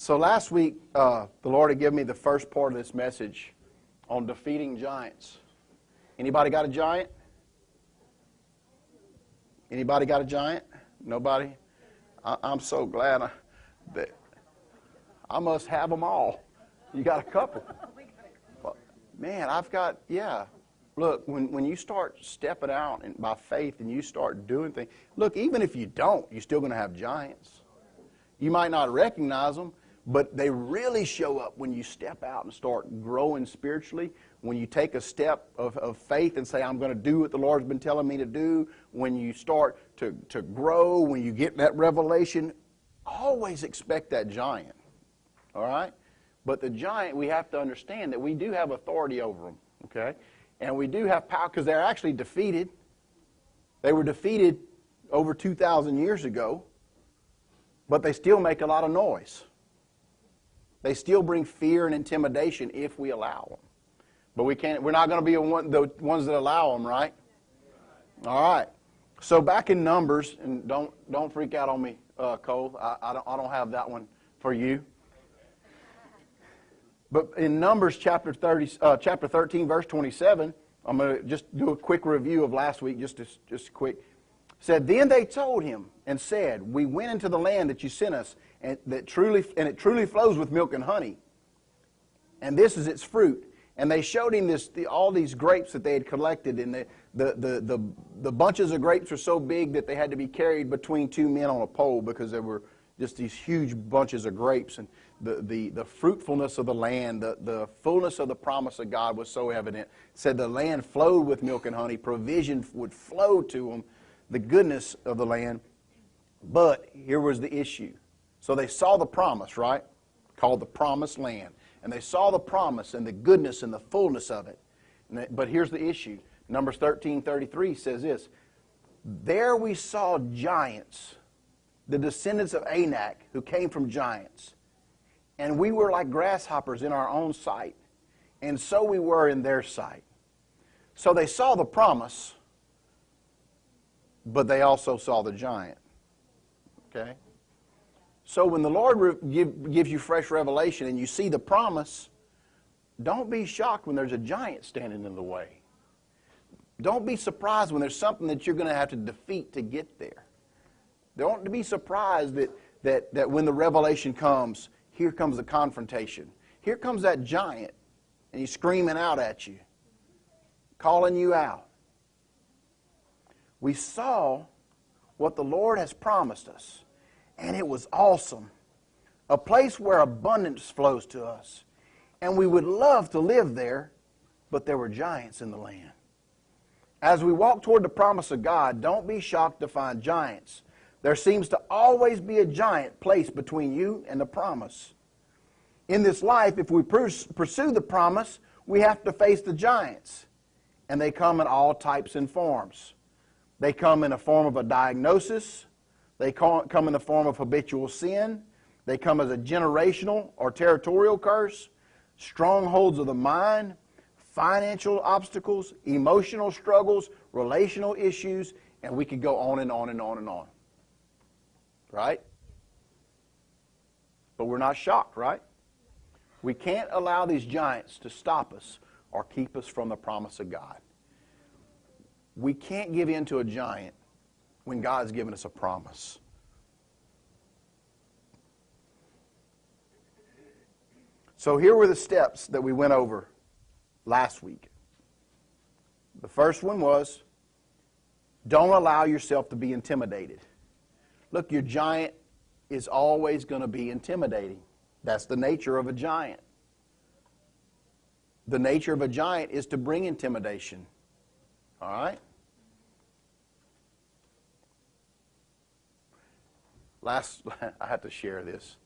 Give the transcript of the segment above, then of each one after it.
So last week, the Lord had given me the first part of this message on defeating giants. Anybody got a giant? Anybody got a giant? Nobody? I'm so glad that I must have them all. You got a couple. Well, man, I've got, yeah. Look, when you start stepping out by faith and you start doing things, look, even if you don't, you're still going to have giants. You might not recognize them, but they really show up when you step out and start growing spiritually. When you take a step of faith and say, I'm going to do what the Lord's been telling me to do. When you start to grow, when you get that revelation, always expect that giant. All right? But the giant, we have to understand that we do have authority over them. Okay? And we do have power because they're actually defeated. They were defeated over 2,000 years ago. But they still make a lot of noise. They still bring fear and intimidation if we allow them. But we're not going to be the ones that allow them, right? All right. So back in Numbers, and don't freak out on me, Cole. I don't have that one for you. But in Numbers chapter 13, verse 27, I'm going to just do a quick review of last week, just quick. Said, then they told him and said, we went into the land that you sent us, and it truly flows with milk and honey. And this is its fruit. And they showed him all these grapes that they had collected, and the bunches of grapes were so big that they had to be carried between two men on a pole because there were just these huge bunches of grapes. And the fruitfulness of the land, the fullness of the promise of God was so evident. It said the land flowed with milk and honey. Provision would flow to them. The goodness of the land. But here was the issue. So they saw the promise, right? Called the promised land. And they saw the promise and the goodness and the fullness of it. But here's the issue. Numbers 13:33 says this. There we saw giants, the descendants of Anak, who came from giants. And we were like grasshoppers in our own sight. And so we were in their sight. So they saw the promise, but they also saw the giant. Okay? So when the Lord gives you fresh revelation and you see the promise, don't be shocked when there's a giant standing in the way. Don't be surprised when there's something that you're going to have to defeat to get there. Don't be surprised that when the revelation comes, here comes the confrontation. Here comes that giant, and he's screaming out at you, calling you out. We saw what the Lord has promised us, and it was awesome. A place where abundance flows to us. And we would love to live there, but there were giants in the land. As we walk toward the promise of God, don't be shocked to find giants. There seems to always be a giant placed between you and the promise. In this life, if we pursue the promise, we have to face the giants. And they come in all types and forms. They come in the form of a diagnosis. They come in the form of habitual sin. They come as a generational or territorial curse, strongholds of the mind, financial obstacles, emotional struggles, relational issues, and we could go on and on and on and on. Right? But we're not shocked, right? We can't allow these giants to stop us or keep us from the promise of God. We can't give in to a giant when God's given us a promise. So here were the steps that we went over last week. The first one was, don't allow yourself to be intimidated. Look, your giant is always going to be intimidating. That's the nature of a giant. The nature of a giant is to bring intimidation. All right? I have to share this.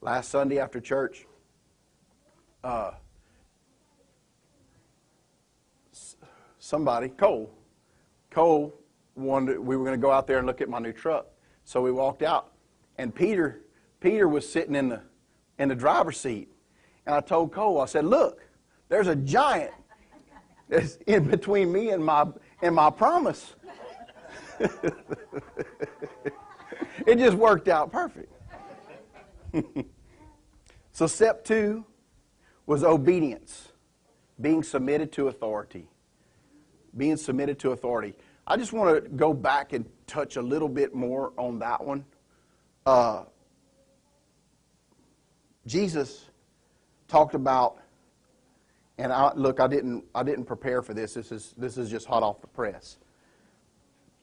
Last Sunday after church, Cole wanted, we were going to go out there and look at my new truck. So we walked out, and Peter was sitting in the driver's seat. And I told Cole, I said, look, there's a giant that's in between me and my promise. It just worked out perfect. So step 2 was obedience, being submitted to authority. Being submitted to authority. I just want to go back and touch a little bit more on that one. Jesus talked about, and I didn't prepare for this. This is just hot off the press.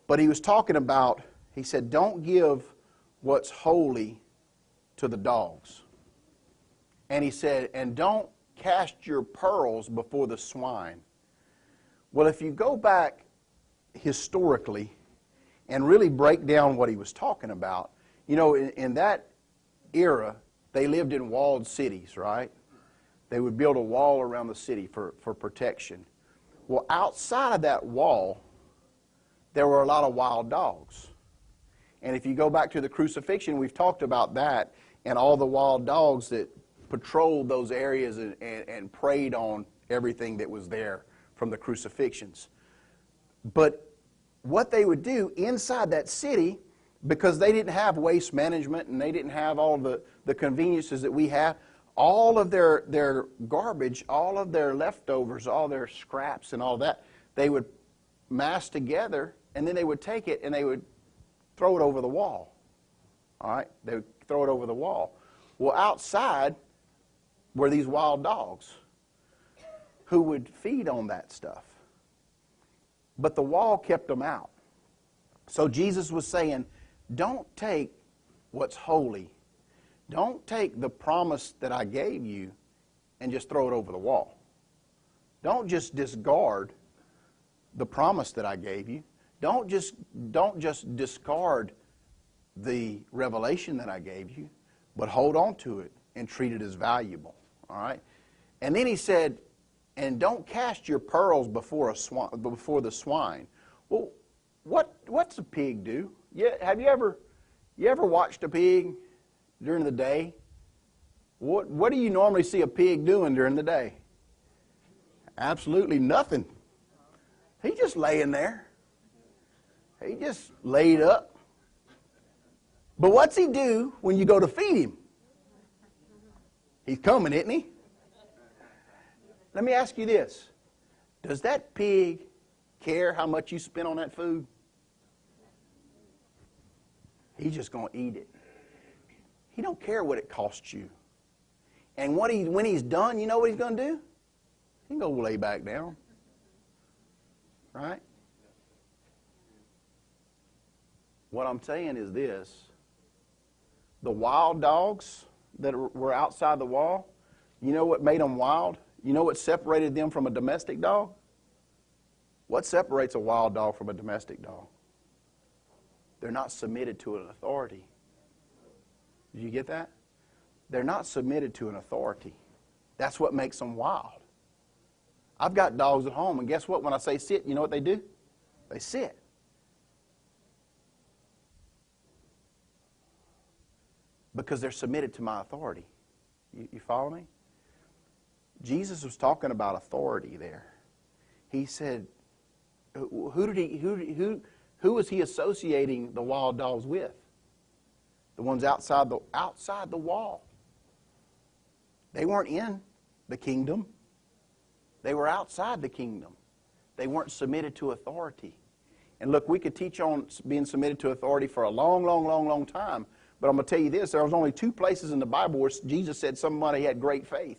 But he was talking about, he said, don't give what's holy to the dogs. And he said, and don't cast your pearls before the swine. Well, if you go back historically and really break down what he was talking about, you know, in that era, they lived in walled cities, right? They would build a wall around the city for protection. Well, outside of that wall, there were a lot of wild dogs. And if you go back to the crucifixion, we've talked about that and all the wild dogs that patrolled those areas and preyed on everything that was there from the crucifixions. But what they would do inside that city, because they didn't have waste management and they didn't have all the conveniences that we have, all of their garbage, all of their leftovers, all their scraps and all that, they would mass together and then they would take it and they would throw it over the wall. All right? They would throw it over the wall. Well, outside were these wild dogs who would feed on that stuff. But the wall kept them out. So Jesus was saying, don't take what's holy. Don't take the promise that I gave you and just throw it over the wall. Don't just discard the promise that I gave you. Don't just discard the revelation that I gave you, but hold on to it and treat it as valuable. All right? And then he said, and don't cast your pearls before the swine. Well, what's a pig do? Yeah, have you ever watched a pig during the day? What do you normally see a pig doing during the day? Absolutely nothing. He's just laying there. He just laid up. But what's he do when you go to feed him? He's coming, isn't he? Let me ask you this. Does that pig care how much you spend on that food? He's just going to eat it. He don't care what it costs you. And when he's done, you know what he's going to do? He can go lay back down. Right? What I'm saying is this. The wild dogs that were outside the wall, you know what made them wild? You know what separated them from a domestic dog? What separates a wild dog from a domestic dog? They're not submitted to an authority. Did you get that? They're not submitted to an authority. That's what makes them wild. I've got dogs at home, and guess what? When I say sit, you know what they do? They sit. Because they're submitted to my authority. You follow me? Jesus was talking about authority there. He said, who was he associating the wild dogs with? The ones outside the wall. They weren't in the kingdom. They were outside the kingdom. They weren't submitted to authority. And look, we could teach on being submitted to authority for a long time. But I'm going to tell you this, there was only 2 places in the Bible where Jesus said somebody had great faith.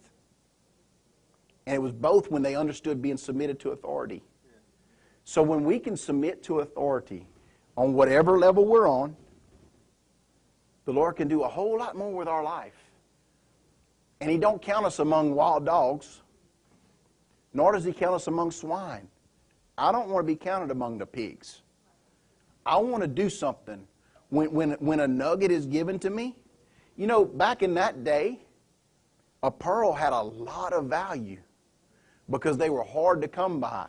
And it was both when they understood being submitted to authority. So when we can submit to authority on whatever level we're on, the Lord can do a whole lot more with our life. And He don't count us among wild dogs, nor does He count us among swine. I don't want to be counted among the pigs. I want to do something. When a nugget is given to me, you know, back in that day, a pearl had a lot of value because they were hard to come by.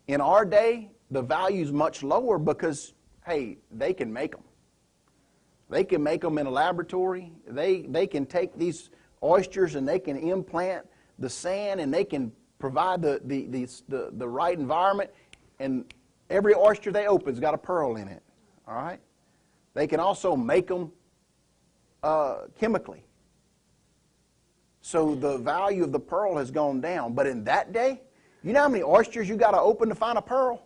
In our day, the value's much lower because, hey, they can make them. They can make them in a laboratory. They can take these oysters and they can implant the sand and they can provide the right environment. And every oyster they open's got a pearl in it. All right? They can also make them chemically. So the value of the pearl has gone down. But in that day, you know how many oysters you got to open to find a pearl?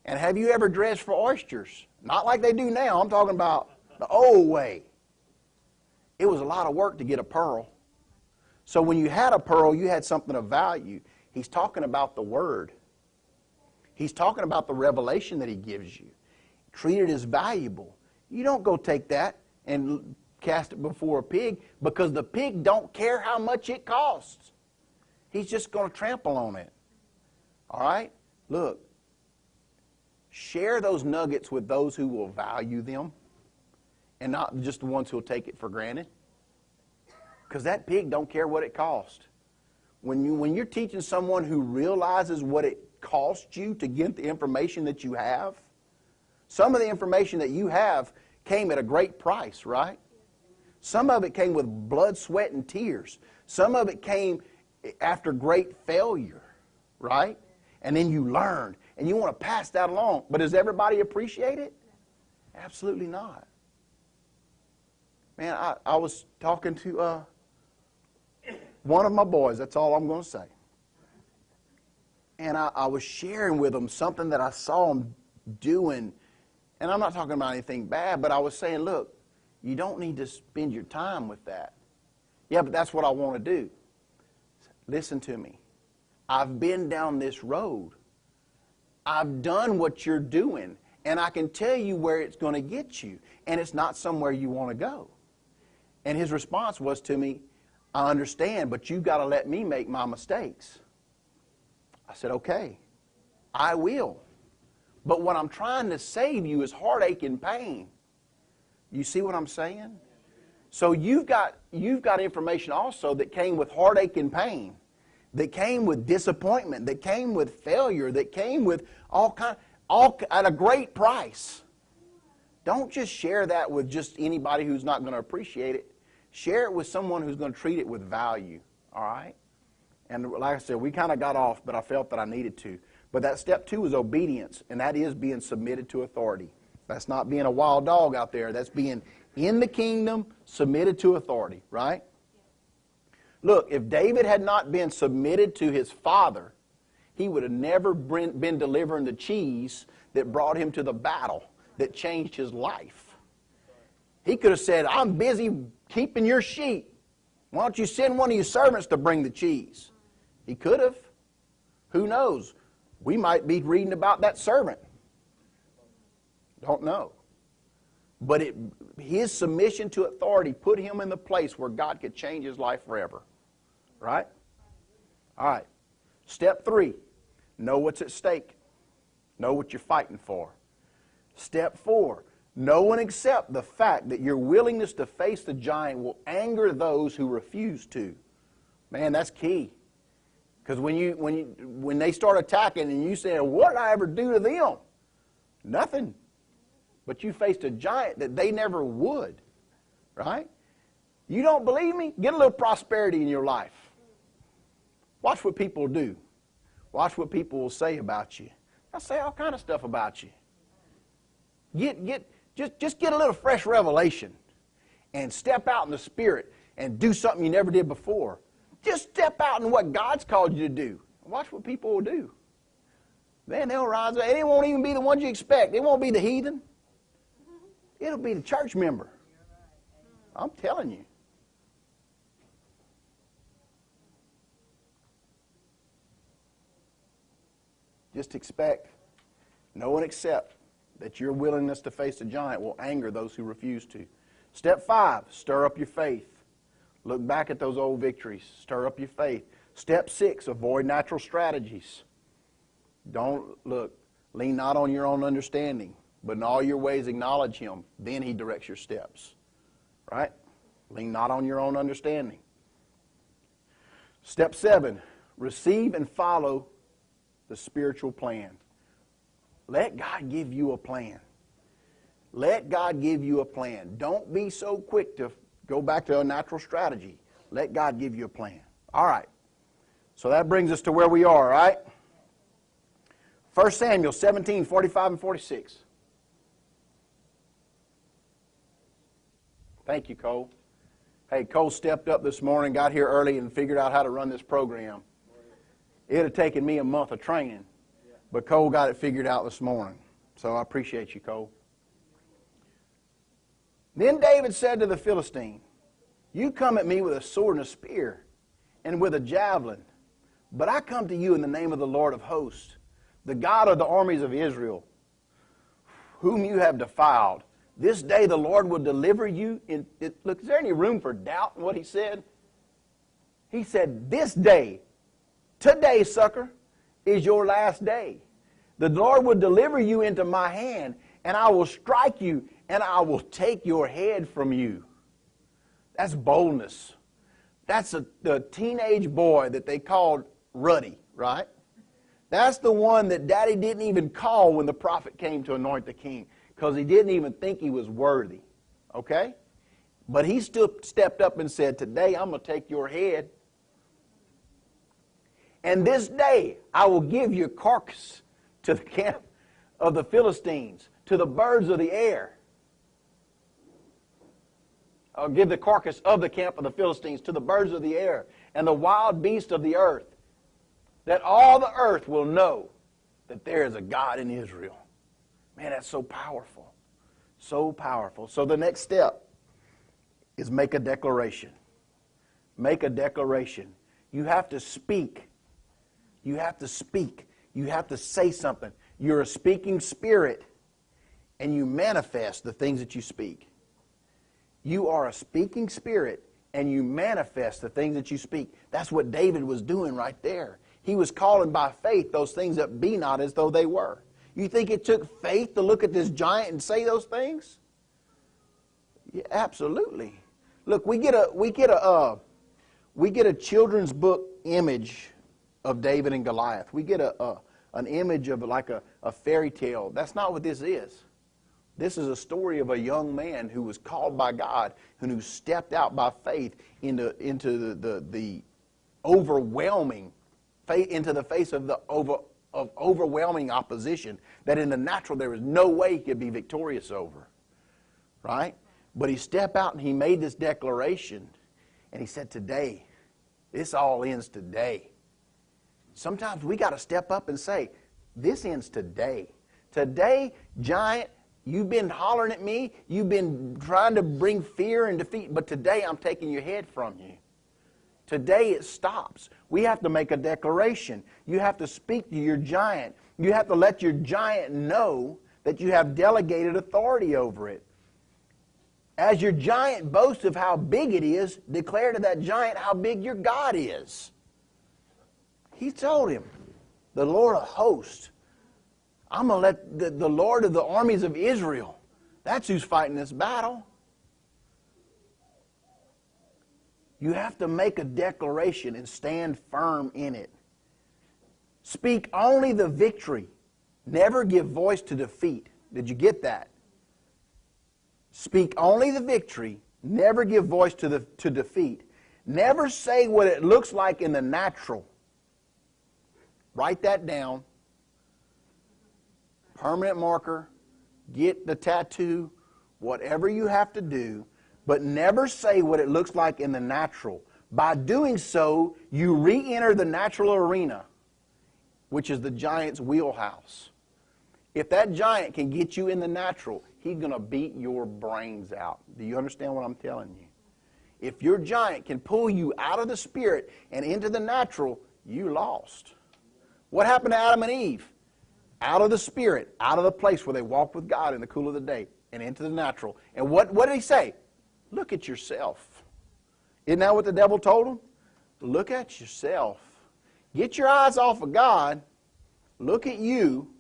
And have you ever dredged for oysters? Not like they do now. I'm talking about the old way. It was a lot of work to get a pearl. So when you had a pearl, you had something of value. He's talking about the Word. He's talking about the revelation that He gives you. Treat it as valuable. You don't go take that and cast it before a pig, because the pig don't care how much it costs. He's just going to trample on it. All right? Look, share those nuggets with those who will value them, and not just the ones who will take it for granted. Because that pig don't care what it costs. When you're teaching someone who realizes what it costs you to get the information that you have, some of the information that you have came at a great price, right? Some of it came with blood, sweat, and tears. Some of it came after great failure, right? And then you learned, and you want to pass that along. But does everybody appreciate it? Absolutely not. Man, I was talking to one of my boys, that's all I'm going to say. And I was sharing with him something that I saw him doing. And I'm not talking about anything bad, but I was saying, look, you don't need to spend your time with that. Yeah, but that's what I want to do. Listen to me. I've been down this road. I've done what you're doing, and I can tell you where it's going to get you, and it's not somewhere you want to go. And his response was to me, I understand, but you've got to let me make my mistakes. I said, okay, I will. But what I'm trying to save you is heartache and pain. You see what I'm saying? So you've got information also that came with heartache and pain, that came with disappointment, that came with failure, that came with all at a great price. Don't just share that with just anybody who's not going to appreciate it. Share it with someone who's going to treat it with value, all right? And like I said, we kind of got off, but I felt that I needed to. But that step 2 is obedience, and that is being submitted to authority. That's not being a wild dog out there. That's being in the kingdom, submitted to authority, right? Look, if David had not been submitted to his father, he would have never been delivering the cheese that brought him to the battle, that changed his life. He could have said, I'm busy keeping your sheep. Why don't you send one of your servants to bring the cheese? He could have. Who knows? We might be reading about that servant. Don't know. But his submission to authority put him in the place where God could change his life forever. Right? All right. Step 3, know what's at stake. Know what you're fighting for. Step 4, know and accept the fact that your willingness to face the giant will anger those who refuse to. Man, that's key. Because when they start attacking and you say, what did I ever do to them? Nothing. But you faced a giant that they never would. Right? You don't believe me? Get a little prosperity in your life. Watch what people do. Watch what people will say about you. They'll say all kind of stuff about you. Just get a little fresh revelation and step out in the Spirit and do something you never did before. Just step out in what God's called you to do. Watch what people will do. Then they'll rise up. It won't even be the ones you expect. It won't be the heathen. It'll be the church member. I'm telling you. Just expect, know and accept that your willingness to face a giant will anger those who refuse to. Step 5, stir up your faith. Look back at those old victories. Stir up your faith. Step 6, avoid natural strategies. Lean not on your own understanding, but in all your ways acknowledge Him. Then He directs your steps. Right? Lean not on your own understanding. Step 7, receive and follow the spiritual plan. Let God give you a plan. Let God give you a plan. Don't be so quick to go back to a natural strategy. Let God give you a plan. All right. So that brings us to where we are, right? 1 Samuel 17, 45 and 46. Thank you, Cole. Hey, Cole stepped up this morning, got here early, and figured out how to run this program. It would have taken me a month of training, but Cole got it figured out this morning. So I appreciate you, Cole. Then David said to the Philistine, you come at me with a sword and a spear and with a javelin, but I come to you in the name of the Lord of hosts, the God of the armies of Israel, whom you have defiled. This day the Lord will deliver you. Look, is there any room for doubt in what he said? He said, this day, today, sucker, is your last day. The Lord will deliver you into my hand, and I will strike you, and I will take your head from you. That's boldness. That's the teenage boy that they called Ruddy, right? That's the one that Daddy didn't even call when the prophet came to anoint the king, because he didn't even think he was worthy, okay? But he still stepped up and said, today I'm going to take your head. And this day I will give your carcass to the camp of the Philistines, to the birds of the air. I'll give the carcass of the camp of the Philistines to the birds of the air and the wild beasts of the earth, that all the earth will know that there is a God in Israel. Man, that's so powerful. So powerful. So the next step is make a declaration. Make a declaration. You have to speak. You have to speak. You have to say something. You're a speaking spirit, and you manifest the things that you speak. You are a speaking spirit, and you manifest the things that you speak. That's what David was doing right there. He was calling by faith those things that be not as though they were. You think it took faith to look at this giant and say those things? Yeah, absolutely. Look, we get a children's book image of David and Goliath. We get an image of like a fairy tale. That's not what this is. This is a story of a young man who was called by God and who stepped out by faith into the overwhelming, into the face of overwhelming opposition that in the natural there was no way he could be victorious over. Right? But he stepped out and he made this declaration, and he said, today, this all ends today. Sometimes we got to step up and say, this ends today. Today, giant, you've been hollering at me. You've been trying to bring fear and defeat. But today I'm taking your head from you. Today it stops. We have to make a declaration. You have to speak to your giant. You have to let your giant know that you have delegated authority over it. As your giant boasts of how big it is, declare to that giant how big your God is. He told him, the Lord of hosts, I'm going to let the Lord of the armies of Israel, that's who's fighting this battle. You have to make a declaration and stand firm in it. Speak only the victory. Never give voice to defeat. Did you get that? Speak only the victory. Never give voice to defeat. Never say what it looks like in the natural. Write that down. Permanent marker. Get the tattoo. Whatever you have to do. But never say what it looks like in the natural. By doing so, you re-enter the natural arena, which is the giant's wheelhouse. If that giant can get you in the natural, he's going to beat your brains out. Do you understand what I'm telling you? If your giant can pull you out of the spirit and into the natural, you lost. What happened to Adam and Eve? Out of the spirit, out of the place where they walked with God in the cool of the day, and into the natural. And what did he say? Look at yourself. Isn't that what the devil told him? Look at yourself. Get your eyes off of God. Look at you.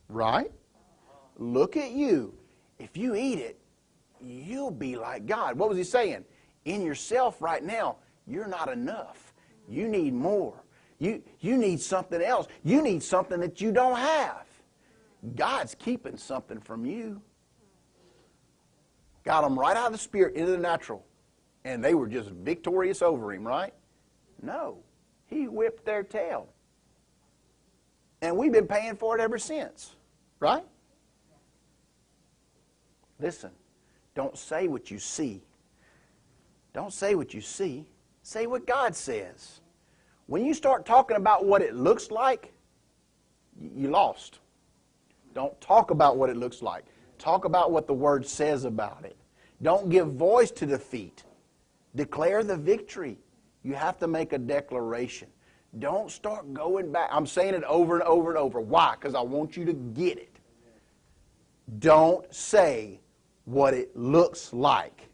Right? Look at you. If you eat it, you'll be like God. What was he saying? In yourself right now, you're not enough. You need more. You need something else. You need something that you don't have. God's keeping something from you. Got them right out of the spirit into the natural. And they were just victorious over him, right? No. He whipped their tail. And we've been paying for it ever since. Right? Listen. Don't say what you see. Don't say what you see. Say what God says. When you start talking about what it looks like, you lost. Don't talk about what it looks like. Talk about what the Word says about it. Don't give voice to defeat. Declare the victory. You have to make a declaration. Don't start going back. I'm saying it over and over and over. Why? Because I want you to get it. Don't say what it looks like.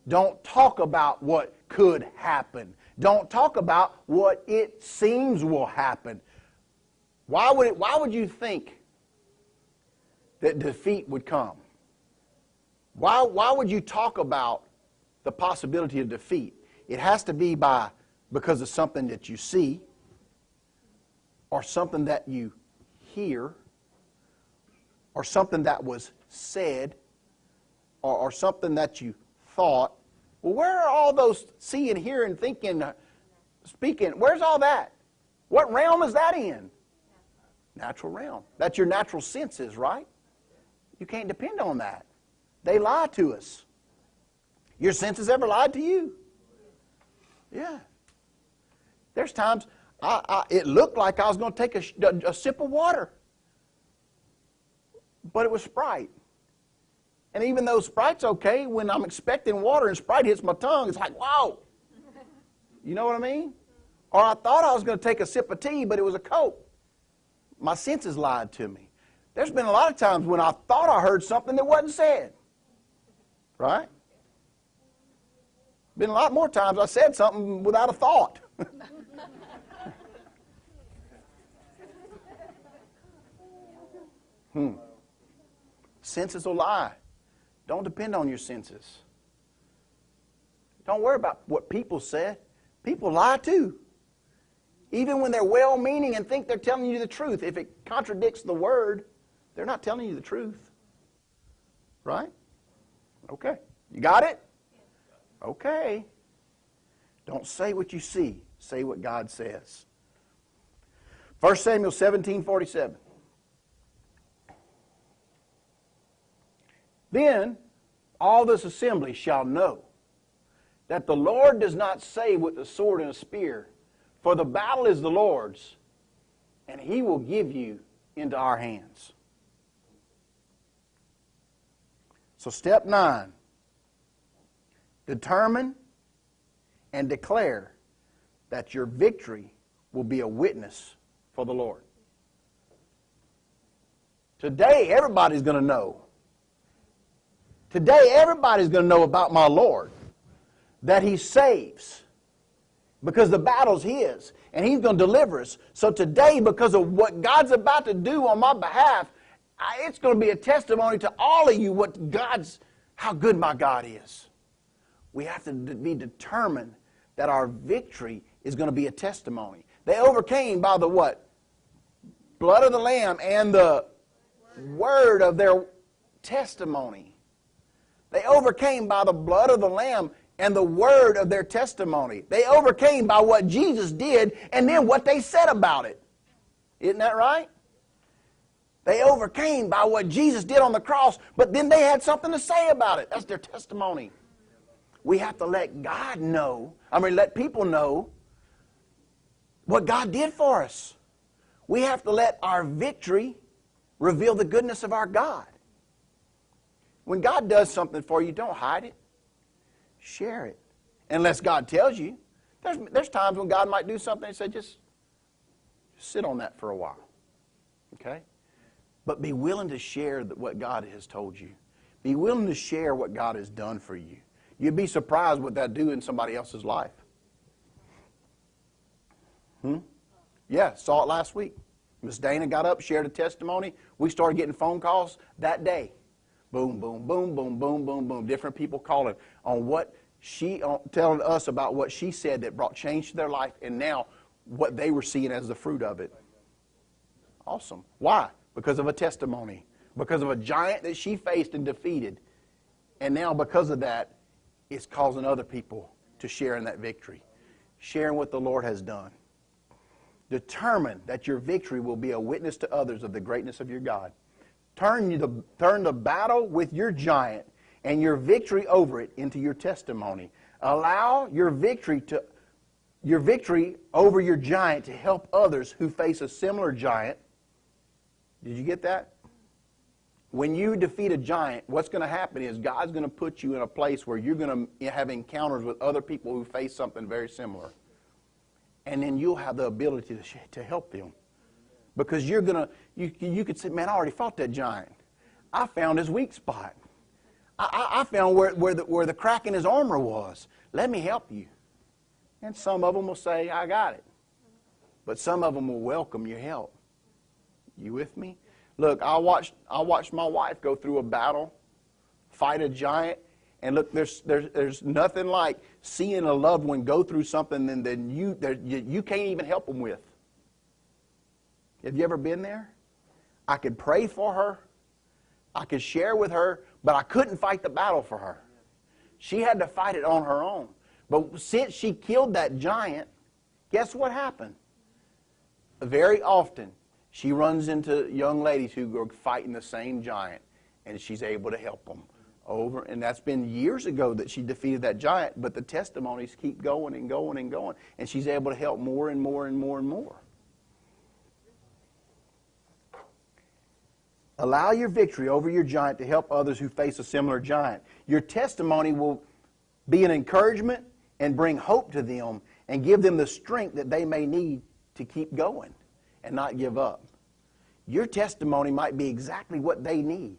Don't talk about what could happen. Don't talk about what it seems will happen. Why would you think that defeat would come? Why would you talk about the possibility of defeat? It has to be because of something that you see, or something that you hear, or something that was said, or something that you thought. Well, where are all those seeing, hearing, thinking, speaking? Where's all that? What realm is that in? Natural realm. That's your natural senses, right? You can't depend on that. They lie to us. Your senses ever lied to you? Yeah. There's times it looked like I was going to take a sip of water, but it was Sprite. And even though Sprite's okay, when I'm expecting water and Sprite hits my tongue, it's like, wow. You know what I mean? Or I thought I was going to take a sip of tea, but it was a Coke. My senses lied to me. There's been a lot of times when I thought I heard something that wasn't said. Right? Been a lot more times I said something without a thought. Senses will lie. Don't depend on your senses. Don't worry about what people said. People lie too. Even when they're well-meaning and think they're telling you the truth, if it contradicts the Word, they're not telling you the truth. Right? Okay. You got it? Okay. Don't say what you see. Say what God says. 1 Samuel 17:47. Then all this assembly shall know that the Lord does not save with the sword and a spear, for the battle is the Lord's, and He will give you into our hands. So step 9, determine and declare that your victory will be a witness for the Lord. Today, everybody's going to know. Today, everybody's going to know about my Lord, that He saves, because the battle's His, and He's going to deliver us. So today, because of what God's about to do on my behalf, it's going to be a testimony to all of you how good my God is. We have to be determined that our victory is going to be a testimony. They overcame by the what? Blood of the Lamb and the word of their testimony. They overcame by the blood of the Lamb and the word of their testimony. They overcame by what Jesus did and then what they said about it. Isn't that right? They overcame by what Jesus did on the cross, but then they had something to say about it. That's their testimony. We have to let God know, let people know what God did for us. We have to let our victory reveal the goodness of our God. When God does something for you, don't hide it. Share it. Unless God tells you. There's times when God might do something and say, just sit on that for a while. Okay? But be willing to share what God has told you. Be willing to share what God has done for you. You'd be surprised what that do in somebody else's life. Yeah, saw it last week. Miss Dana got up, shared a testimony. We started getting phone calls that day. Boom, boom, boom, boom, boom, boom, boom. Different people calling on what telling us about what she said that brought change to their life, and now what they were seeing as the fruit of it. Awesome. Why? Because of a testimony. Because of a giant that she faced and defeated. And now because of that, it's causing other people to share in that victory. Sharing what the Lord has done. Determine that your victory will be a witness to others of the greatness of your God. Turn the battle with your giant and your victory over it into your testimony Allow your victory over your giant to help others who face a similar giant. Did you get that? When you defeat a giant, what's going to happen is God's going to put you in a place where you're going to have encounters with other people who face something very similar. And then you'll have the ability to help them. Because you're going to, you could say, man, I already fought that giant. I found his weak spot. I found where the crack in his armor was. Let me help you. And some of them will say, I got it. But some of them will welcome your help. You with me? Look, I watched my wife go through a battle, fight a giant, and look, there's nothing like seeing a loved one go through something that you can't even help them with. Have you ever been there? I could pray for her, I could share with her, but I couldn't fight the battle for her. She had to fight it on her own. But since she killed that giant, guess what happened? Very often, she runs into young ladies who are fighting the same giant, and she's able to help them over. And that's been years ago that she defeated that giant, but the testimonies keep going and going and going, and she's able to help more and more and more and more. Allow your victory over your giant to help others who face a similar giant. Your testimony will be an encouragement and bring hope to them and give them the strength that they may need to keep going and not give up. Your testimony might be exactly what they need.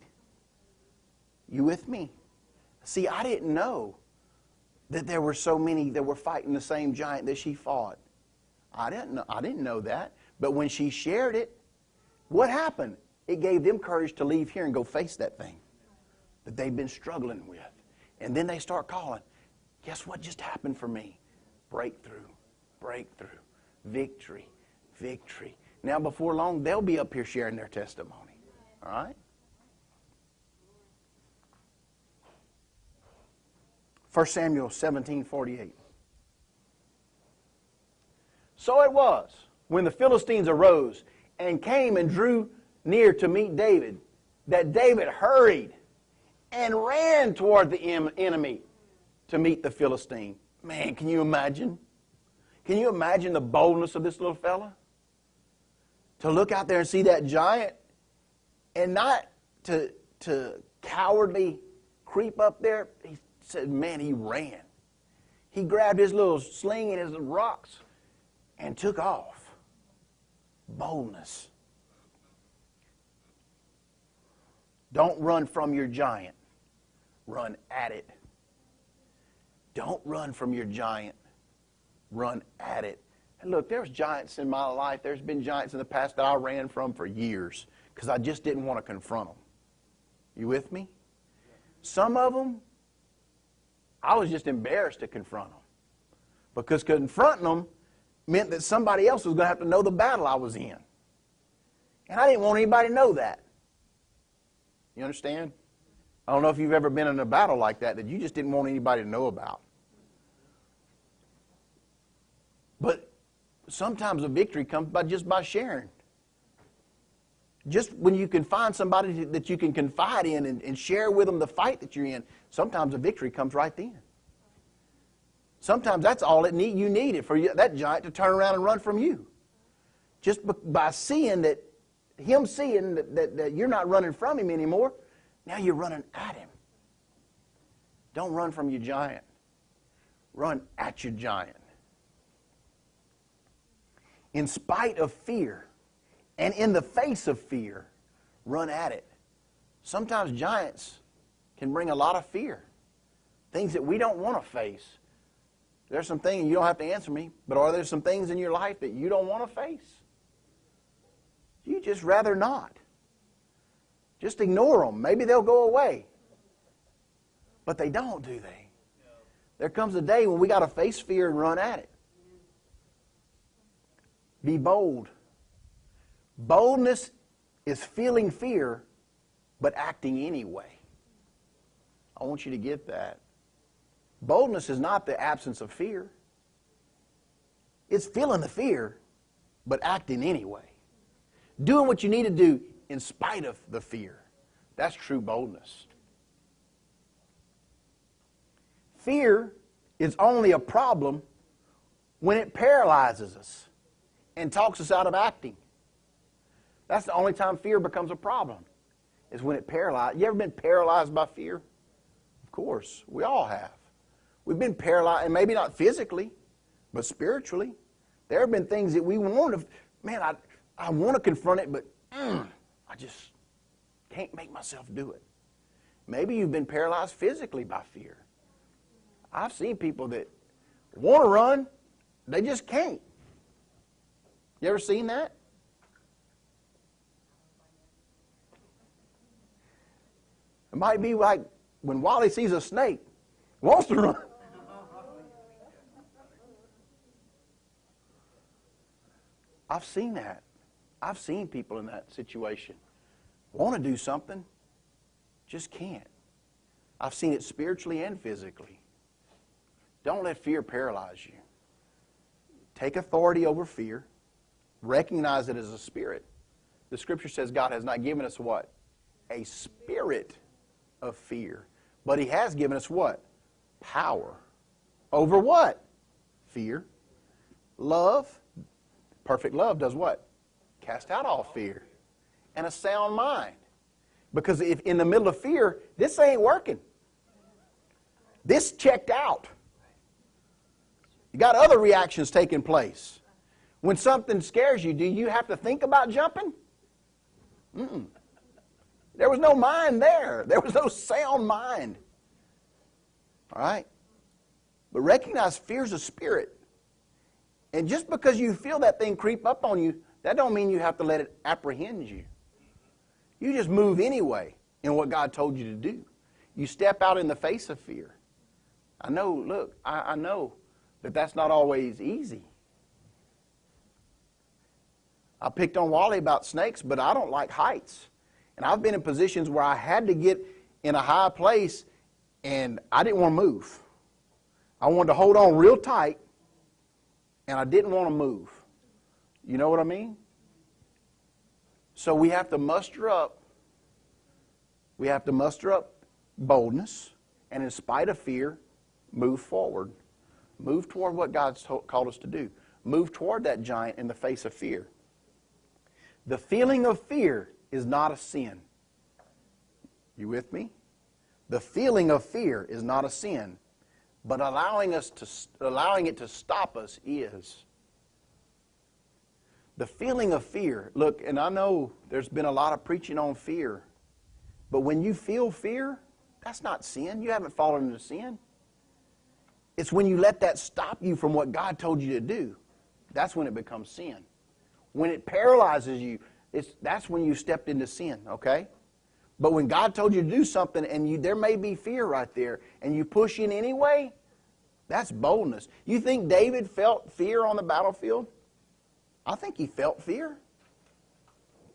You with me? See, I didn't know that there were so many that were fighting the same giant that she fought. I didn't know that. But when she shared it, what happened? It gave them courage to leave here and go face that thing that they've been struggling with. And then they start calling, guess what just happened for me? Breakthrough, breakthrough, victory, victory. Now, before long, they'll be up here sharing their testimony. All right? 1 Samuel 17:48. So it was, when the Philistines arose and came and drew near to meet David, that David hurried and ran toward the enemy to meet the Philistine. Man, can you imagine? Can you imagine the boldness of this little fella? To look out there and see that giant and not to cowardly creep up there. He said, man, he ran. He grabbed his little sling and his rocks and took off. Boldness. Don't run from your giant. Run at it. Don't run from your giant. Run at it. And look, there's giants in my life. There's been giants in the past that I ran from for years because I just didn't want to confront them. You with me? Some of them, I was just embarrassed to confront them because confronting them meant that somebody else was going to have to know the battle I was in. And I didn't want anybody to know that. You understand? I don't know if you've ever been in a battle like that you just didn't want anybody to know about. But sometimes a victory comes just by sharing. Just when you can find somebody that you can confide in and share with them the fight that you're in, sometimes a victory comes right then. Sometimes that's all you needed for that giant to turn around and run from you. Just by seeing that, him seeing that you're not running from him anymore, now you're running at him. Don't run from your giant. Run at your giant. In spite of fear and in the face of fear, run at it. Sometimes giants can bring a lot of fear. Things that we don't want to face. There's some things, you don't have to answer me, but are there some things in your life that you don't want to face? You just rather not. Just ignore them. Maybe they'll go away. But they don't, do they? There comes a day when we got to face fear and run at it. Be bold. Boldness is feeling fear, but acting anyway. I want you to get that. Boldness is not the absence of fear. It's feeling the fear, but acting anyway. Doing what you need to do in spite of the fear. That's true boldness. Fear is only a problem when it paralyzes us and talks us out of acting. That's the only time fear becomes a problem, is when it paralyzes. You ever been paralyzed by fear? Of course, we all have. We've been paralyzed, and maybe not physically, but spiritually. There have been things that we want to, man, I want to confront it, but I just can't make myself do it. Maybe you've been paralyzed physically by fear. I've seen people that want to run, they just can't. You ever seen that? It might be like when Wally sees a snake, wants to run. I've seen that. I've seen people in that situation. Want to do something, just can't. I've seen it spiritually and physically. Don't let fear paralyze you. Take authority over fear. Recognize it as a spirit. The Scripture says God has not given us what? A spirit of fear. But He has given us what? Power. Over what? Fear. Love. Perfect love does what? Cast out all fear. And a sound mind. Because if in the middle of fear, this ain't working. This checked out. You got other reactions taking place. When something scares you, do you have to think about jumping? There was no mind there. There was no sound mind. All right? But recognize fear's a spirit. And just because you feel that thing creep up on you, that don't mean you have to let it apprehend you. You just move anyway in what God told you to do. You step out in the face of fear. I know, look, I know that that's not always easy. I picked on Wally about snakes, but I don't like heights. And I've been in positions where I had to get in a high place and I didn't want to move. I wanted to hold on real tight and I didn't want to move. You know what I mean? So we have to muster up. We have to muster up boldness and in spite of fear, move forward. Move toward what God's called us to do. Move toward that giant in the face of fear. The feeling of fear is not a sin. You with me? The feeling of fear is not a sin, but allowing it to stop us is. The feeling of fear, look, and I know there's been a lot of preaching on fear, but when you feel fear, that's not sin. You haven't fallen into sin. It's when you let that stop you from what God told you to do. That's when it becomes sin. When it paralyzes you, that's when you stepped into sin, okay? But when God told you to do something and there may be fear right there and you push in anyway, that's boldness. You think David felt fear on the battlefield? I think he felt fear.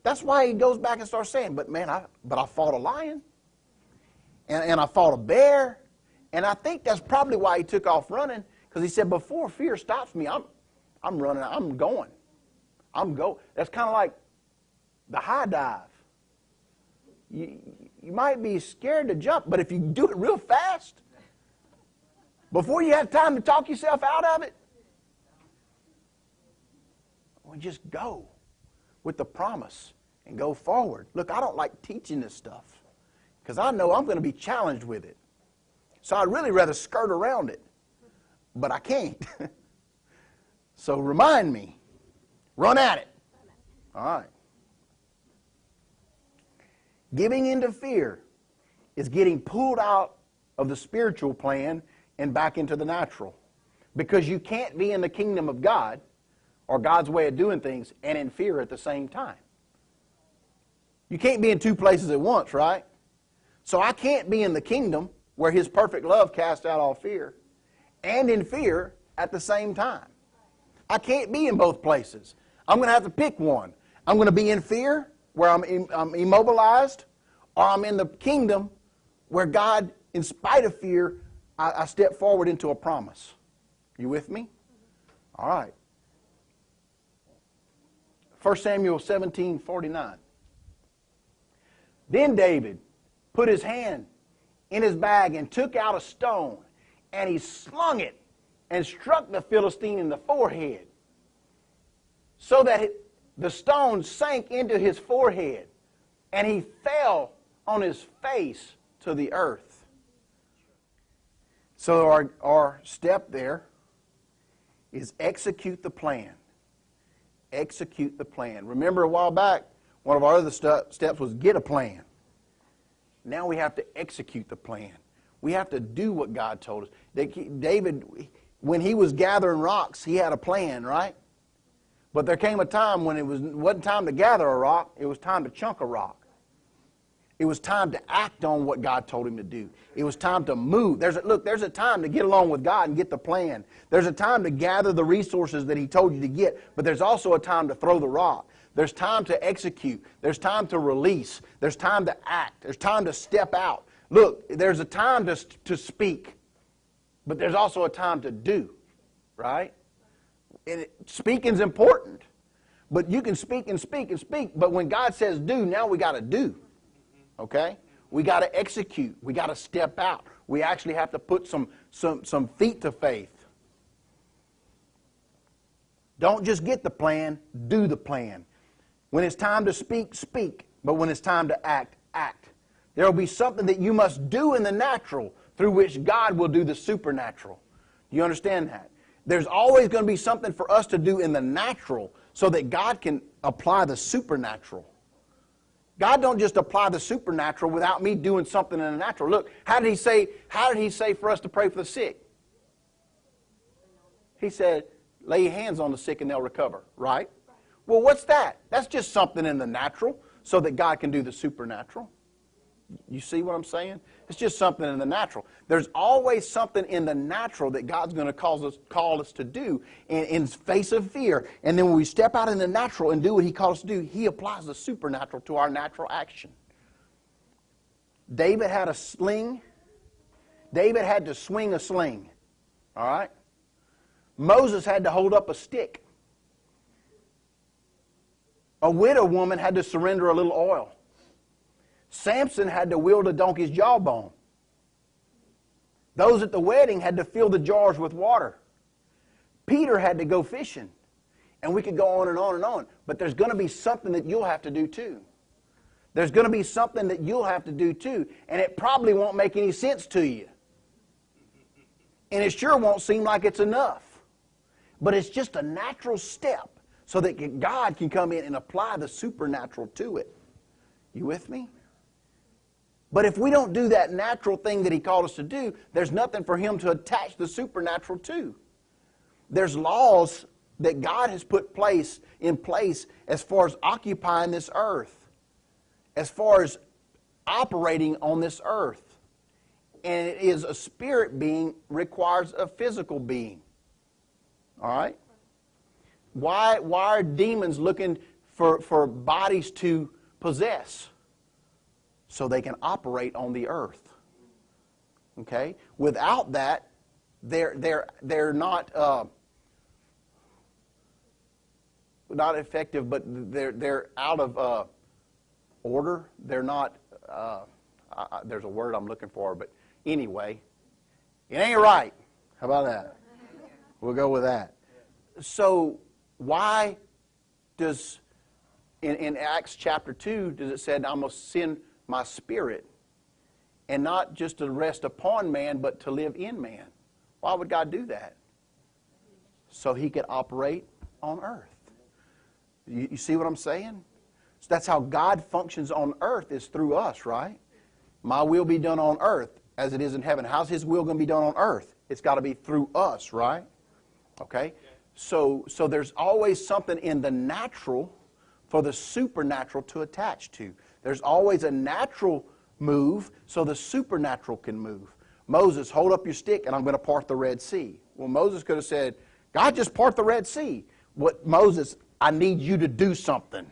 That's why he goes back and starts saying, but man, I fought a lion and I fought a bear. And I think that's probably why he took off running, because he said, before fear stops me, I'm running, I'm going. That's kind of like the high dive. You might be scared to jump, but if you do it real fast, before you have time to talk yourself out of it, well, just go with the promise and go forward. Look, I don't like teaching this stuff because I know I'm going to be challenged with it. So I'd really rather skirt around it, but I can't. So remind me. Run at it. All right. Giving into fear is getting pulled out of the spiritual plan and back into the natural. Because you can't be in the kingdom of God or God's way of doing things and in fear at the same time. You can't be in two places at once, right? So I can't be in the kingdom where His perfect love casts out all fear, and in fear at the same time. I can't be in both places. I'm going to have to pick one. I'm going to be in fear, where I'm immobilized, or I'm in the kingdom where God, in spite of fear, I step forward into a promise. You with me? All right. 1 Samuel 17:49. Then David put his hand in his bag and took out a stone and he slung it and struck the Philistine in the forehead, so that the stone sank into his forehead, and he fell on his face to the earth. So our step there is execute the plan. Execute the plan. Remember a while back, one of our other steps was get a plan. Now we have to execute the plan. We have to do what God told us. David, when he was gathering rocks, he had a plan, right? But there came a time when it wasn't time to gather a rock, it was time to chunk a rock. It was time to act on what God told him to do. It was time to move. There's a time to get along with God and get the plan. There's a time to gather the resources that he told you to get, but there's also a time to throw the rock. There's time to execute. There's time to release. There's time to act. There's time to step out. Look, there's a time to speak, but there's also a time to do, right? Speaking's important, but you can speak and speak and speak, but when God says do, now we got to do. Okay? We got to execute. We got to step out. We actually have to put some feet to faith. Don't just get the plan, do the plan. When it's time to speak, speak. But when it's time to act, act. There will be something that you must do in the natural through which God will do the supernatural. Do you understand that? There's always going to be something for us to do in the natural so that God can apply the supernatural. God don't just apply the supernatural without me doing something in the natural. Look, how did he say for us to pray for the sick? He said, lay your hands on the sick and they'll recover, right? Well, what's that? That's just something in the natural so that God can do the supernatural. You see what I'm saying? It's just something in the natural. There's always something in the natural that God's going to call us to do in face of fear. And then when we step out in the natural and do what he calls us to do, he applies the supernatural to our natural action. David had a sling. David had to swing a sling. All right? Moses had to hold up a stick. A widow woman had to surrender a little oil. Samson had to wield a donkey's jawbone. Those at the wedding had to fill the jars with water. Peter had to go fishing. And we could go on and on and on. But there's going to be something that you'll have to do too. There's going to be something that you'll have to do too. And it probably won't make any sense to you. And it sure won't seem like it's enough. But it's just a natural step so that God can come in and apply the supernatural to it. You with me? But if we don't do that natural thing that he called us to do, there's nothing for him to attach the supernatural to. There's laws that God has put in place as far as occupying this earth, as far as operating on this earth. And it is a spirit being requires a physical being. All right? Why are demons looking for bodies to possess? So they can operate on the earth. Okay? Without that, they're not effective, but they're out of order. They're not. There's a word I'm looking for, but anyway, it ain't right. How about that? We'll go with that. So why does in Acts chapter 2 does it say I'm going to send my spirit, and not just to rest upon man, but to live in man? Why would God do that? So he could operate on earth. You see what I'm saying? So that's how God functions on earth, is through us, right? My will be done on earth as it is in heaven. How's his will going to be done on earth? It's got to be through us, right? Okay? So there's always something in the natural for the supernatural to attach to. There's always a natural move so the supernatural can move. Moses, hold up your stick and I'm going to part the Red Sea. Well, Moses could have said, God, just part the Red Sea. What Moses, I need you to do something.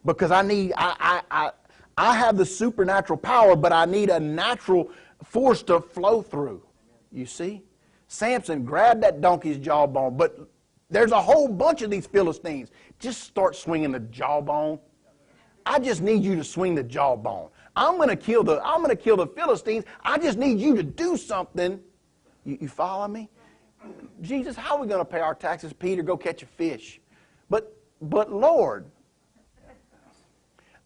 Because I have the supernatural power, but I need a natural force to flow through. You see? Samson grabbed that donkey's jawbone, but there's a whole bunch of these Philistines. Just start swinging the jawbone. I just need you to swing the jawbone. I'm going to kill the Philistines. I just need you to do something. You follow me? Jesus, how are we going to pay our taxes? Peter, go catch a fish. But Lord,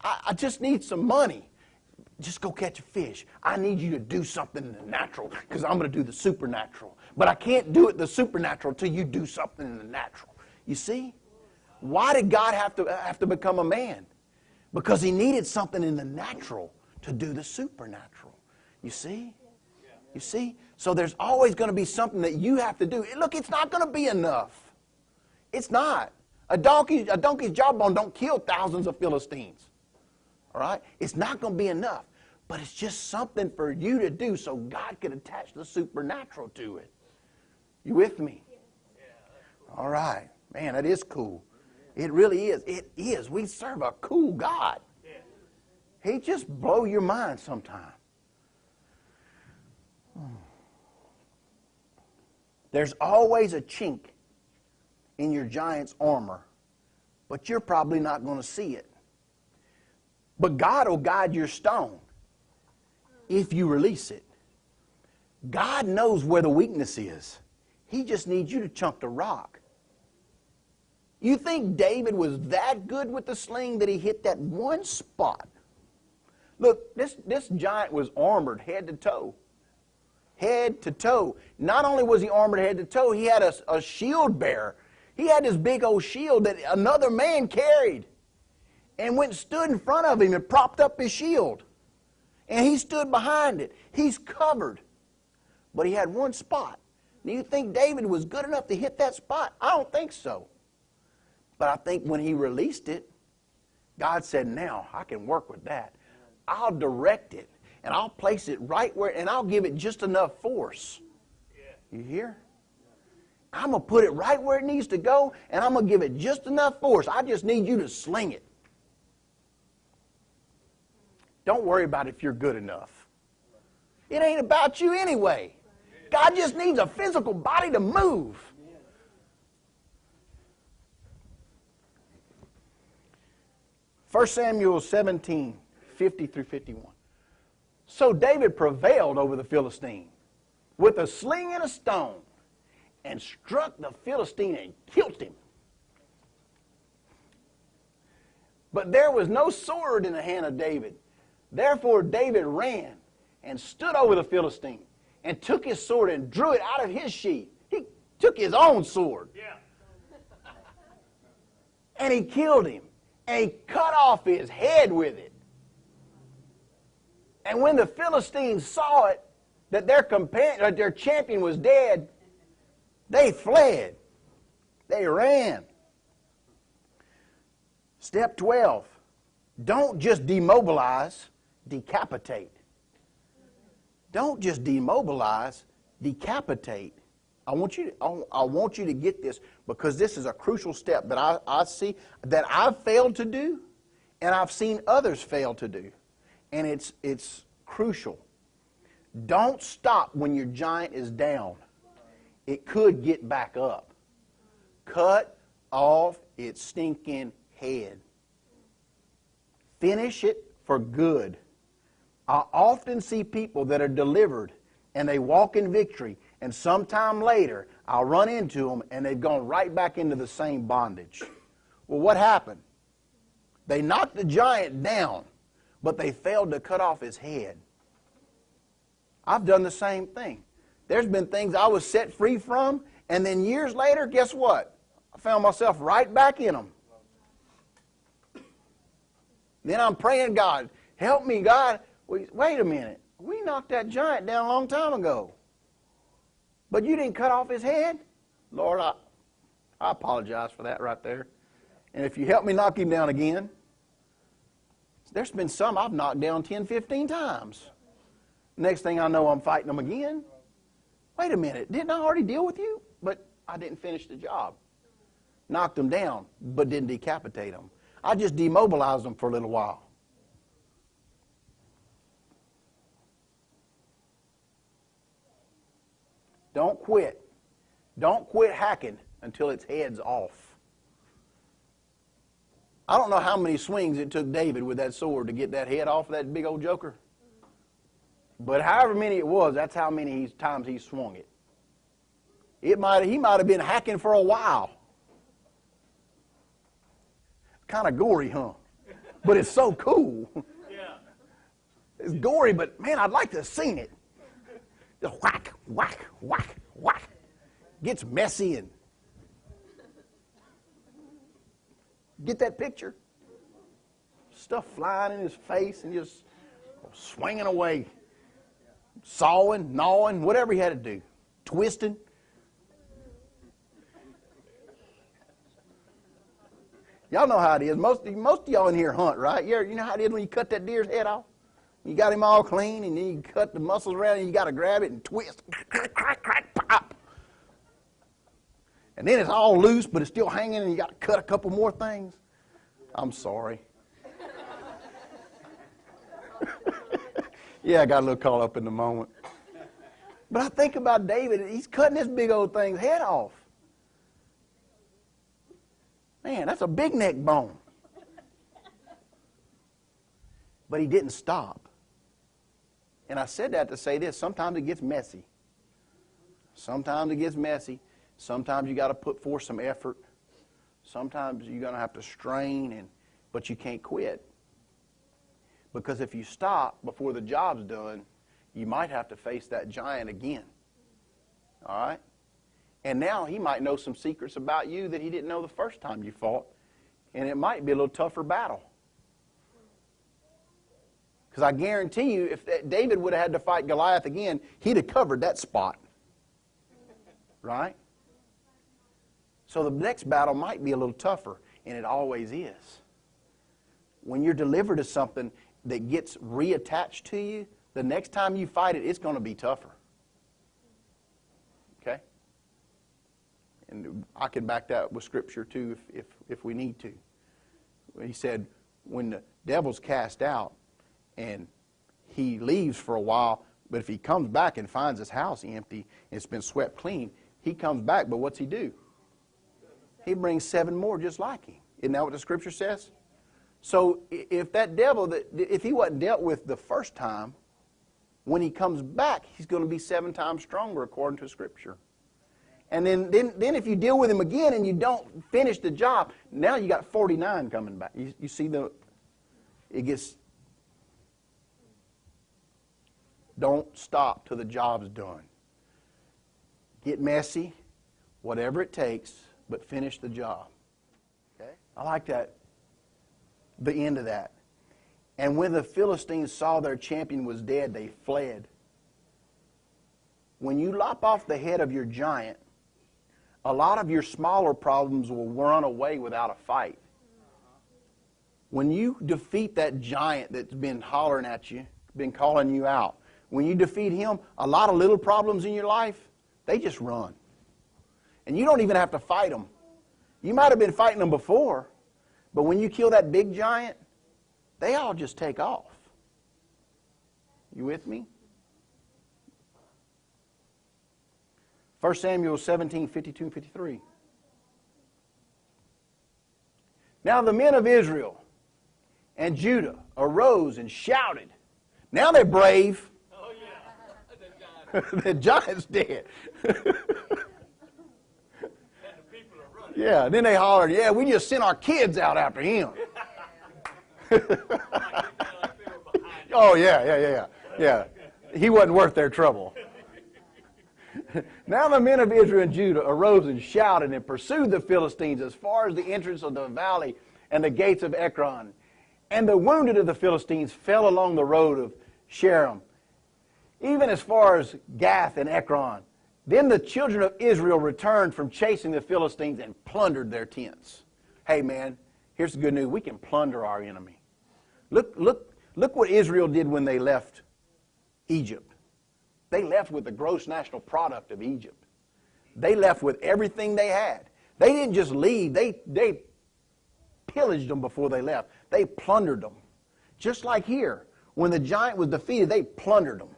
I just need some money. Just go catch a fish. I need you to do something in the natural because I'm going to do the supernatural. But I can't do it the supernatural till you do something in the natural. You see? Why did God have to become a man? Because he needed something in the natural to do the supernatural. You see? You see? So there's always going to be something that you have to do. Look, it's not going to be enough. It's not. A donkey's jawbone don't kill thousands of Philistines. All right? It's not going to be enough. But it's just something for you to do so God can attach the supernatural to it. You with me? All right. Man, that is cool. It really is. It is. We serve a cool God. He just blow your mind sometime. There's always a chink in your giant's armor, but you're probably not going to see it. But God will guide your stone if you release it. God knows where the weakness is. He just needs you to chunk the rock. You think David was that good with the sling that he hit that one spot? Look, this giant was armored head to toe. Head to toe. Not only was he armored head to toe, he had a shield bearer. He had this big old shield that another man carried and went and stood in front of him and propped up his shield. And he stood behind it. He's covered. But he had one spot. Do you think David was good enough to hit that spot? I don't think so. But I think when he released it, God said, now I can work with that. I'll direct it. And I'll place it right where, and I'll give it just enough force. You hear? I'm going to put it right where it needs to go, and I'm going to give it just enough force. I just need you to sling it. Don't worry about if you're good enough. It ain't about you anyway. God just needs a physical body to move. 1 Samuel 17, 50 through 51. So David prevailed over the Philistine with a sling and a stone and struck the Philistine and killed him. But there was no sword in the hand of David. Therefore David ran and stood over the Philistine and took his sword and drew it out of his sheath. He took his own sword. Yeah. And he killed him. And he cut off his head with it. And when the Philistines saw it, that their champion was dead, they fled. They ran. Step 12. Don't just demobilize, decapitate. Don't just demobilize, decapitate. I want you to get this, because this is a crucial step that I see that I've failed to do and I've seen others fail to do. And it's crucial. Don't stop when your giant is down. It could get back up. Cut off its stinking head. Finish it for good. I often see people that are delivered and they walk in victory, and sometime later I'll run into them and they've gone right back into the same bondage. Well, what happened? They knocked the giant down, but they failed to cut off his head. I've done the same thing. There's been things I was set free from, and then years later, guess what? I found myself right back in them. Then I'm praying, God, help me, God. Wait a minute. We knocked that giant down a long time ago. But you didn't cut off his head? Lord, I apologize for that right there. And if you help me knock him down again, there's been some I've knocked down 10, 15 times. Next thing I know, I'm fighting them again. Wait a minute, didn't I already deal with you? But I didn't finish the job. Knocked them down, but didn't decapitate them. I just demobilized them for a little while. Don't quit. Don't quit hacking until its head's off. I don't know how many swings it took David with that sword to get that head off of that big old joker. But however many it was, that's how many times he swung it. He might have been hacking for a while. Kind of gory, huh? But it's so cool. Yeah. It's gory, but man, I'd like to have seen it. Just whack, whack, whack, whack. Gets messy and get that picture? Stuff flying in his face and just swinging away. Sawing, gnawing, whatever he had to do. Twisting. Y'all know how it is. Most of y'all in here hunt, right? You know how it is when you cut that deer's head off? You got him all clean, and then you cut the muscles around, and you got to grab it and twist. Crack, crack, crack, pop. And then it's all loose, but it's still hanging, and you got to cut a couple more things. I'm sorry. Yeah, I got a little caught up in the moment. But I think about David, he's cutting this big old thing's head off. Man, that's a big neck bone. But he didn't stop. And I said that to say this, sometimes it gets messy. Sometimes it gets messy. Sometimes you got to put forth some effort. Sometimes you're going to have to strain, but you can't quit. Because if you stop before the job's done, you might have to face that giant again. All right? And now he might know some secrets about you that he didn't know the first time you fought. And it might be a little tougher battle. Because I guarantee you, if David would have had to fight Goliath again, he'd have covered that spot. Right? So the next battle might be a little tougher, and it always is. When you're delivered to something that gets reattached to you, the next time you fight it, it's going to be tougher. Okay? And I can back that with Scripture too if we need to. He said, when the devil's cast out and he leaves for a while, but if he comes back and finds his house empty and it's been swept clean, he comes back, but what's he do? He brings 7 more just like him. Isn't that what the Scripture says? So if that devil, if he wasn't dealt with the first time, when he comes back, he's going to be 7 times stronger according to Scripture. And then if you deal with him again and you don't finish the job, now you got 49 coming back. You see it gets, don't stop till the job's done. Get messy, whatever it takes, but finish the job. Okay? I like that, the end of that. And when the Philistines saw their champion was dead, they fled. When you lop off the head of your giant, a lot of your smaller problems will run away without a fight. When you defeat that giant that's been hollering at you, been calling you out, when you defeat him, a lot of little problems in your life, they just run. And you don't even have to fight them. You might have been fighting them before, but when you kill that big giant, they all just take off. You with me? 1 Samuel 17, 52 and 53. Now the men of Israel and Judah arose and shouted. Now they're brave. Oh, yeah. The giant's dead. And the people are running. Yeah, then they hollered, yeah, we just sent our kids out after him. Oh, yeah. He wasn't worth their trouble. Now the men of Israel and Judah arose and shouted and pursued the Philistines as far as the entrance of the valley and the gates of Ekron. And the wounded of the Philistines fell along the road of Shaaraim, even as far as Gath and Ekron. Then the children of Israel returned from chasing the Philistines and plundered their tents. Hey man, here's the good news. We can plunder our enemy. Look what Israel did when they left Egypt. They left with the gross national product of Egypt. They left with everything they had. They didn't just leave. They pillaged them before they left. They plundered them. Just like here, when the giant was defeated, they plundered them.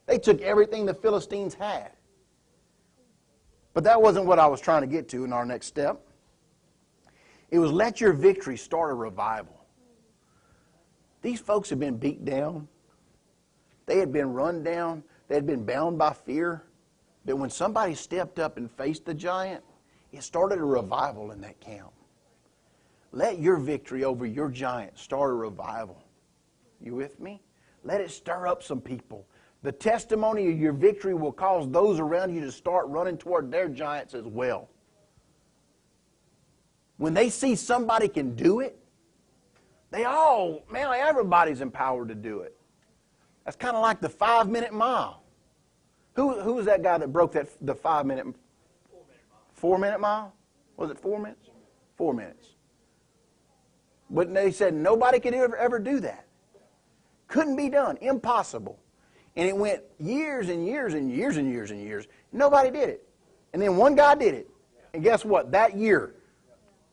They took everything the Philistines had. But that wasn't what I was trying to get to in our next step. It was let your victory start a revival. These folks had been beat down. They had been run down. They had been bound by fear. that when somebody stepped up and faced the giant, it started a revival in that camp. Let your victory over your giant start a revival. You with me? Let it stir up some people. The testimony of your victory will cause those around you to start running toward their giants as well. When they see somebody can do it, everybody's empowered to do it. That's kind of like the 5-minute mile. Who was that guy that broke the 5-minute? 4-minute mile? Was it 4 minutes? 4 minutes. But they said nobody could ever do that. Couldn't be done. Impossible. And it went years and years and years and years and years. Nobody did it. And then one guy did it. And guess what? That year,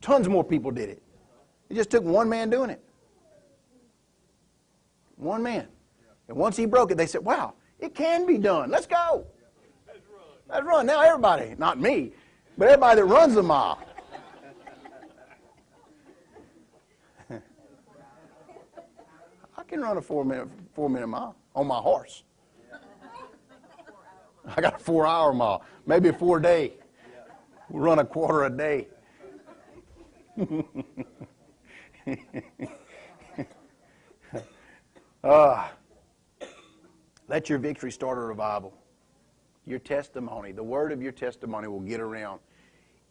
tons more people did it. It just took one man doing it. One man. And once he broke it, they said, wow, it can be done. Let's go. Let's run. Now everybody, not me, but everybody that runs the mile. I can run a 4-minute mile on my horse. I got a 4-hour mile, maybe a 4-day. We'll run a quarter a day. Let your victory start a revival. Your testimony, the word of your testimony will get around,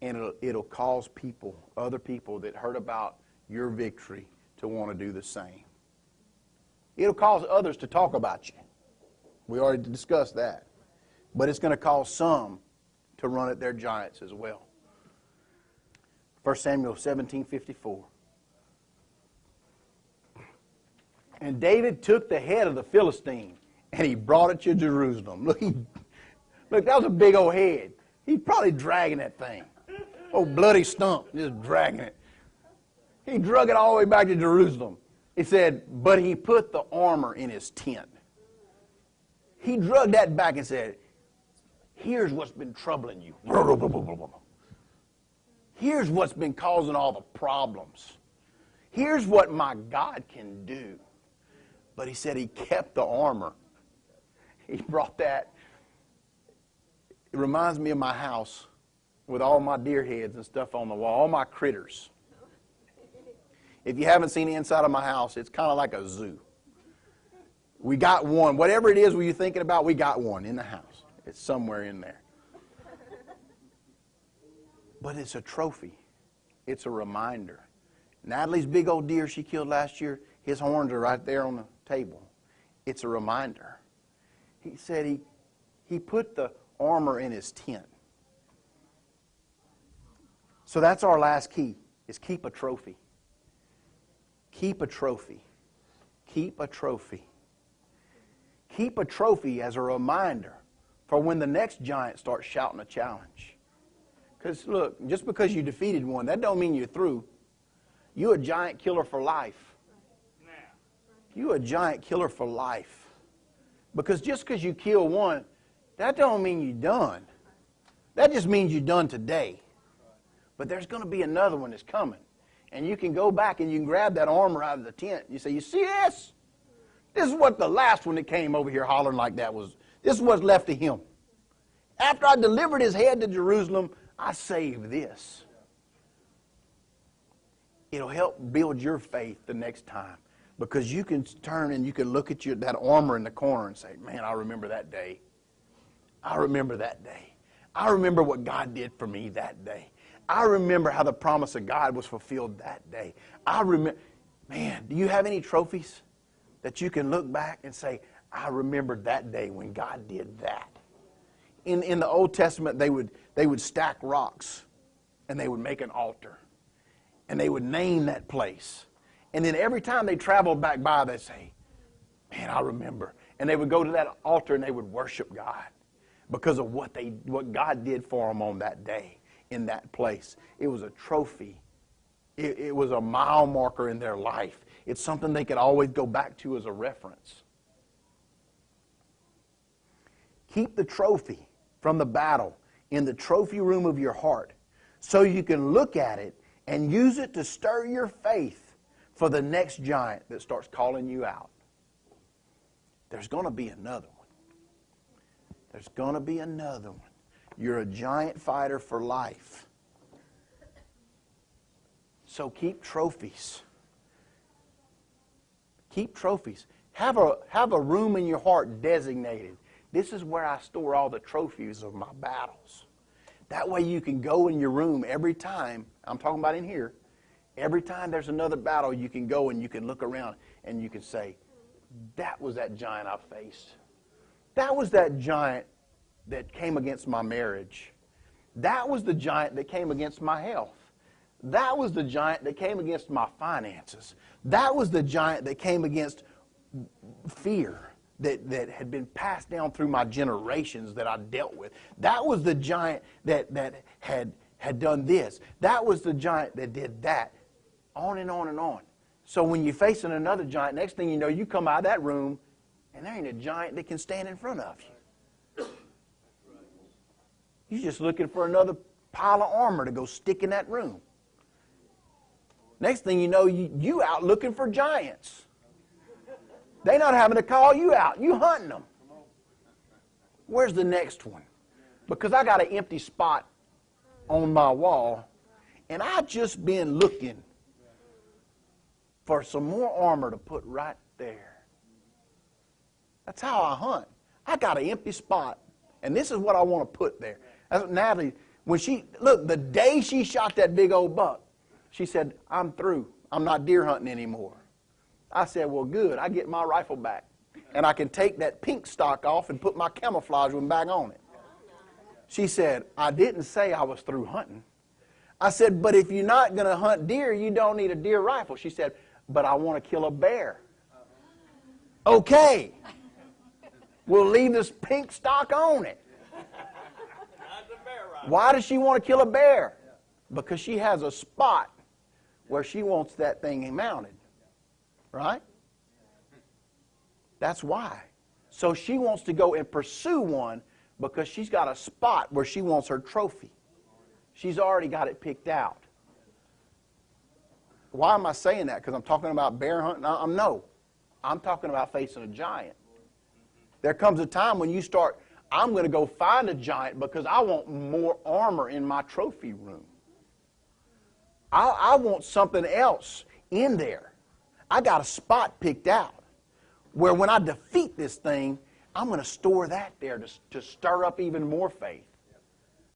and it'll cause people, other people that heard about your victory, to want to do the same. It'll cause others to talk about you. We already discussed that. But it's going to cause some to run at their giants as well. 1 Samuel 17:54. And David took the head of the Philistine, and he brought it to Jerusalem. Look, that was a big old head. He's probably dragging that thing. Old bloody stump, just dragging it. He drug it all the way back to Jerusalem. He said, but he put the armor in his tent. He drug that back and said, here's what's been troubling you. Here's what's been causing all the problems. Here's what my God can do. But he said he kept the armor. He brought that. It reminds me of my house with all my deer heads and stuff on the wall, all my critters. If you haven't seen the inside of my house, it's kind of like a zoo. We got one. Whatever it is you're thinking about, we got one in the house. It's somewhere in there. But it's a trophy. It's a reminder. Natalie's big old deer she killed last year, his horns are right there on the table. It's a reminder. He said he put the armor in his tent. So that's our last key, is keep a trophy. Keep a trophy. Keep a trophy. Keep a trophy as a reminder for when the next giant starts shouting a challenge. Because look, just because you defeated one, that don't mean you're through. You're a giant killer for life. You're a giant killer for life. Because just because you kill one, that don't mean you're done. That just means you're done today. But there's going to be another one that's coming. And you can go back and you can grab that armor out of the tent. You say, you see this? This is what the last one that came over here hollering like that was. This is what's left of him. After I delivered his head to Jerusalem, I saved this. It'll help build your faith the next time. Because you can turn and you can look at that armor in the corner and say, man, I remember that day. I remember that day. I remember what God did for me that day. I remember how the promise of God was fulfilled that day. I remember, man, do you have any trophies that you can look back and say, I remembered that day when God did that? In the Old Testament, they would stack rocks and they would make an altar. And they would name that place. And then every time they traveled back by, they'd say, man, I remember. And they would go to that altar and they would worship God because of what God did for them on that day in that place. It was a trophy. It was a mile marker in their life. It's something they could always go back to as a reference. Keep the trophy from the battle in the trophy room of your heart so you can look at it and use it to stir your faith for the next giant that starts calling you out. There's going to be another one. There's going to be another one. You're a giant fighter for life. So keep trophies. Keep trophies. Have a room in your heart designated. This is where I store all the trophies of my battles. That way you can go in your room every time, I'm talking about in here, every time there's another battle, you can go and you can look around and you can say, that was that giant I faced. That was that giant that came against my marriage. That was the giant that came against my health. That was the giant that came against my finances. That was the giant that came against fear that had been passed down through my generations that I dealt with. That was the giant that had done this. That was the giant that did that. On and on and on. So when you're facing another giant, next thing you know, you come out of that room and there ain't a giant that can stand in front of you. You're just looking for another pile of armor to go stick in that room. Next thing you know, you out looking for giants. They not having to call you out. You hunting them. Where's the next one? Because I got an empty spot on my wall, and I just been looking for some more armor to put right there. That's how I hunt. I got an empty spot, and this is what I want to put there. That's what Natalie, the day she shot that big old buck, she said, I'm through. I'm not deer hunting anymore. I said, well, good. I get my rifle back. And I can take that pink stock off and put my camouflage one back on it. She said, I didn't say I was through hunting. I said, but if you're not going to hunt deer, you don't need a deer rifle. She said, but I want to kill a bear. Okay. We'll leave this pink stock on it. Why does she want to kill a bear? Because she has a spot where she wants that thing mounted. Right? That's why. So she wants to go and pursue one because she's got a spot where she wants her trophy. She's already got it picked out. Why am I saying that? Because I'm talking about bear hunting? No. I'm talking about facing a giant. There comes a time when you start, I'm going to go find a giant because I want more armor in my trophy room. I want something else in there. I got a spot picked out where when I defeat this thing, I'm going to store that there to stir up even more faith.